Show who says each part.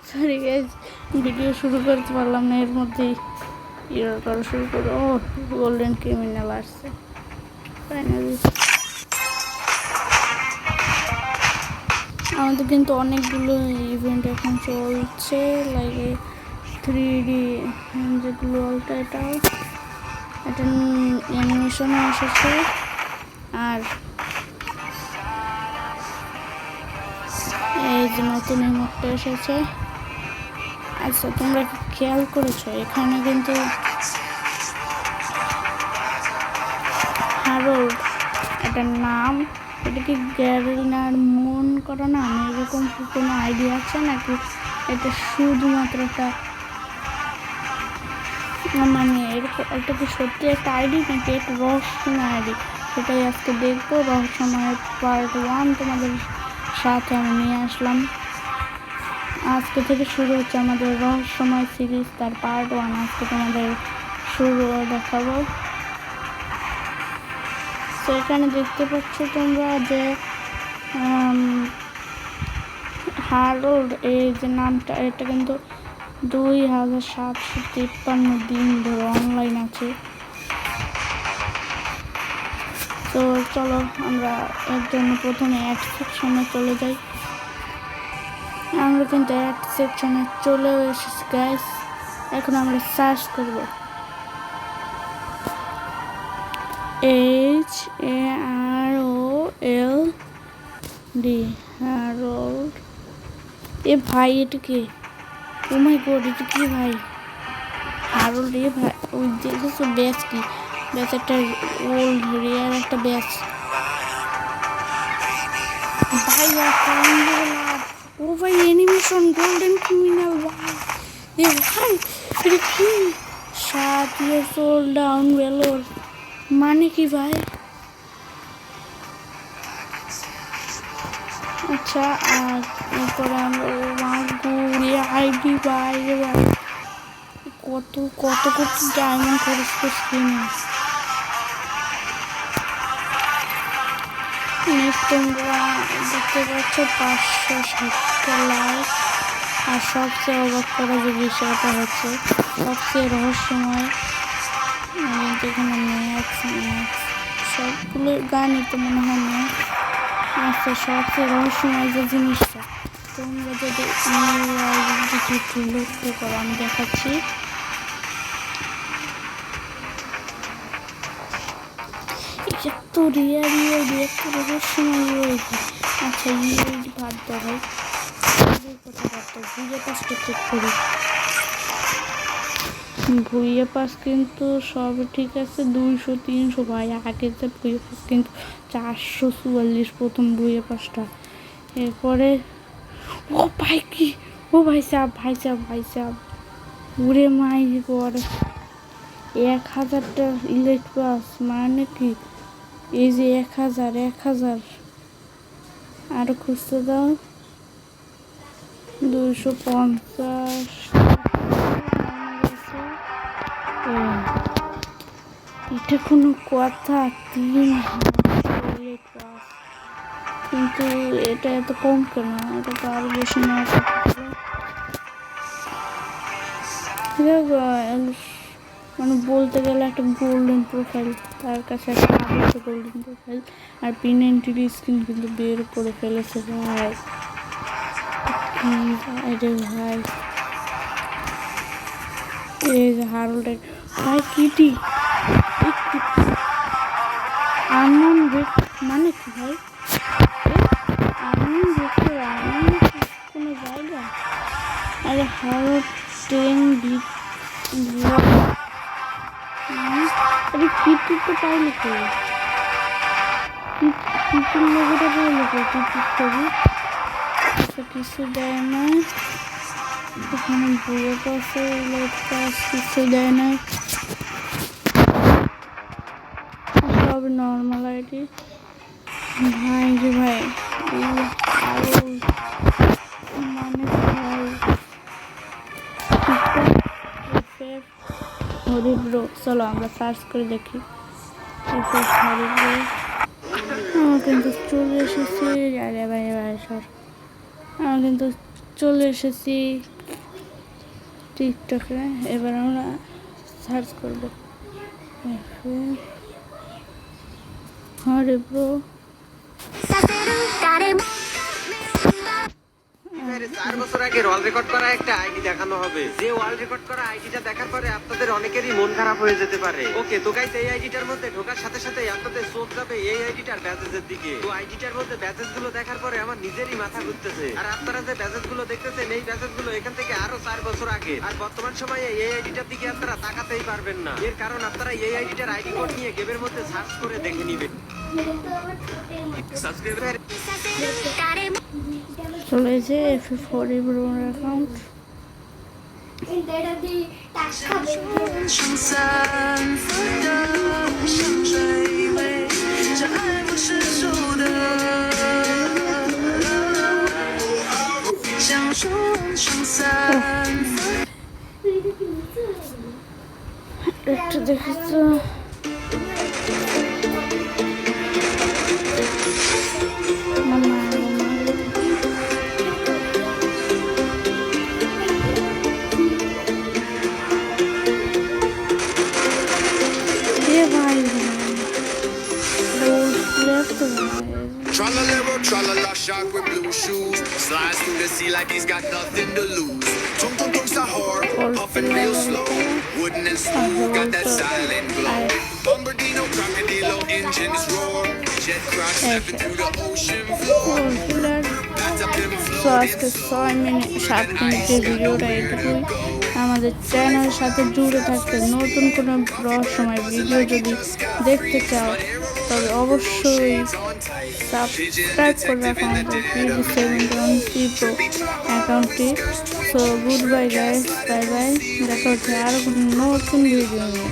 Speaker 1: Sorry guys, video শুরু করতে পারলাম না, এর মধ্যেই ইরার করা শুরু করো। ও গোল্ডেন ক্রিমিনাল আসছে ফাইনালি। আমাদের কিন্তু অনেকগুলো ইভেন্ট এখন চলছে, লাইক 3D যে গ্লোয়ালটা, এটাও এটা অ্যানিমেশনও এসেছে। আর এই যে নতুন ইমোটটা এসেছে। আচ্ছা, তোমরা কি খেয়াল করেছো এখানে কিন্তু হ্যারোল্ড এটার নাম, এটা কি গ্যারিনার মন করা নাম, এরকম কোনো আইডিয়া আছে নাকি এটা শুধুমাত্র একটা মানে এরকম একটা কি সত্যি একটা আইডি নাকি একটা রহস্যময় আইডি, সেটাই আজকে দেখবো। রহস্যময়ের পার্ট 1 তোমাদের সাথে আমি নিয়ে আসলাম। আজকে থেকে শুরু হচ্ছে আমাদের রহস্যময় সিরিজ, তার পার্ট 1 আজকে তোমাদের শুরু দেখাবো। তো এখানে দেখতে পাচ্ছ তোমরা যে হ্যারোল্ড এই যে নামটা, এটা কিন্তু 2753 দিন ধরে অনলাইন আছে। তো চলো আমরা এর জন্য প্রথমে অ্যাড সেকশনে চলে যাই। আমরা কিন্তু অ্যাড সেকশনে চলে এসেছি গাইস। এখন আমরা সার্চ করব HAROLD হ্যারোল্ড। এ ভাই এটা কি? ও মাই গড, এটা কি ভাই? হ্যারোল্ড এ ভাই, ওই দেখেছো ব্যাচ কি? ব্যাচ একটা ওল্ড রেয়ার একটা ব্যাচ ভাই। ও ভাই অ্যানিমেশন গোল্ডেন ক্রিমিনাল ভাই। এ ভাই এটা কি? 7 years old ডাউন ভেলোর মানে কি ভাই? আচ্ছা, আর এরপরে আমরা ঘুরে আইডি ভাই রে ভাই, কত কত কত ডায়মন্ড খরচ করছি না। তোমরা দেখতে পাচ্ছ 560 লাইক। আর সবচেয়ে অবাক করা যে বিষয়টা হচ্ছে, সবচেয়ে রহস্যময় যেখানে ম্যাক্স সবগুলো গানই তো মনে হয় না। আচ্ছা, সবচেয়ে রহস্যময় যে জিনিসটা, তোমরা যদি একটু লক্ষ্য করো, আমি দেখাচ্ছি। এত রিয়ার এত রহস্যময় রয়েছে। আচ্ছা, ভাত দেখাই কথাবার্তা ভুইয়া পাসটা চেক করি। ভুইয়া পাস কিন্তু সব ঠিক আছে, 200-300 ভাই। আগে যে ভুইয়া পাস কিন্তু 444 প্রথম ভুইয়া পাসটা। এরপরে ও ভাই কি, ও ভাই সাহ উড়ে মাই পরে 1000টা ইলেক্ট পাস মানে কি? এই যে 1000 আরো খুঁজতে দাও। 250 এটা কোনো কথা? 3000 পাস, কিন্তু এটা এত কম কেন? এটা তো আরো বেশি নেওয়া মানে বলতে গেলে একটা গোল্ডেন প্রোফাইল, তার কাছে একটা গোল্ডেন প্রোফাইল আর P90 স্ক্রিন কিন্তু বের করে ফেলেছে ভাই। কি রে ভাই, এই যে হ্যারোল্ডের ভাই কিটি আননোন মানে কি ভাই? আননোন কোনো জায়গা? আরে হ্যারোল্ড 10 আরে কিটি তো পাইলে তো, কিটির লোগোটা পাইলে তো, কিটির ছবি কিছু দেয় না এখানে। বইয়ে পাশে কিছু দেয় না, সব নর্মাল আইডি ভাই রে ভাই। মানে হরিব্রো, চলো আমরা সার্চ করে দেখি। হরিব্রো আমার কিন্তু চলে এসেছে। আরে ভাই ভাই সর, আমরা কিন্তু চলে এসেছি টিকটকে। এবার আমরা সার্চ করবো হরে ব্রো।
Speaker 2: এবারে 4 বছর আগে ওয়ার্ল্ড রেকর্ড করা একটা আইডি দেখানো হবে। যে ওয়ার্ল্ড রেকর্ড করা আইডিটা দেখার পরে আপনাদের অনেকেরই মন খারাপ হয়ে যেতে পারে। ওকে, তো গাইস এই আইডিটার মধ্যে ঢোকার সাথে সাথে আপনাদের চোখ যাবে এই আইডিটার ব্যাচেসের দিকে। তো আইডিটার মধ্যে ব্যাচেস গুলো দেখার পরে আমার নিজেরই মাথা ঘুরতেছে। আর আপনারা যে ব্যাচেস গুলো দেখতেছেন এই ব্যাচেস গুলো এখান থেকে আরো 4 বছর আগে। আর বর্তমান সময়ে এই আইডিটার দিকে আপনারা তাকাতেই পারবেন না। এর কারণ আপনারা এই আইডিটার আইডি কোড নিয়ে গেমের মধ্যে সার্চ করে দেখে নেবেন। সাবস্ক্রাইবার
Speaker 1: চলে এসে FF4 ব্রোর অ্যাকাউন্ট।
Speaker 3: 撑伞色的像水位，这爱不释手的，像说撑伞。
Speaker 1: একটু দেখেছো
Speaker 4: Tra-la-lero, tra-la-la, shark with blue shoes. Slides through the sea like he's got nothing to lose. Tung tung tung sahur, puffing real slow. Wooden and smooth, got that silent glow. Bombardino, crocodilo, engines roar. Jet crash stepping through the ocean floor. Packed up them
Speaker 1: তো আজকে 6 minute 7 মিনিটের ভিডিওটা এটুকুই। আমাদের চ্যানেলের সাথে জুড়ে থাকতে নতুন কোনো রহস্যময় ভিডিও যদি দেখতে চাও তবে অবশ্যই সাবস্ক্রাইব করে রাখো আমাদের PB723 Pro অ্যাকাউন্টটি। So good bye guys, bye bye, দেখা হচ্ছে আরও নতুন ভিডিও নিয়ে।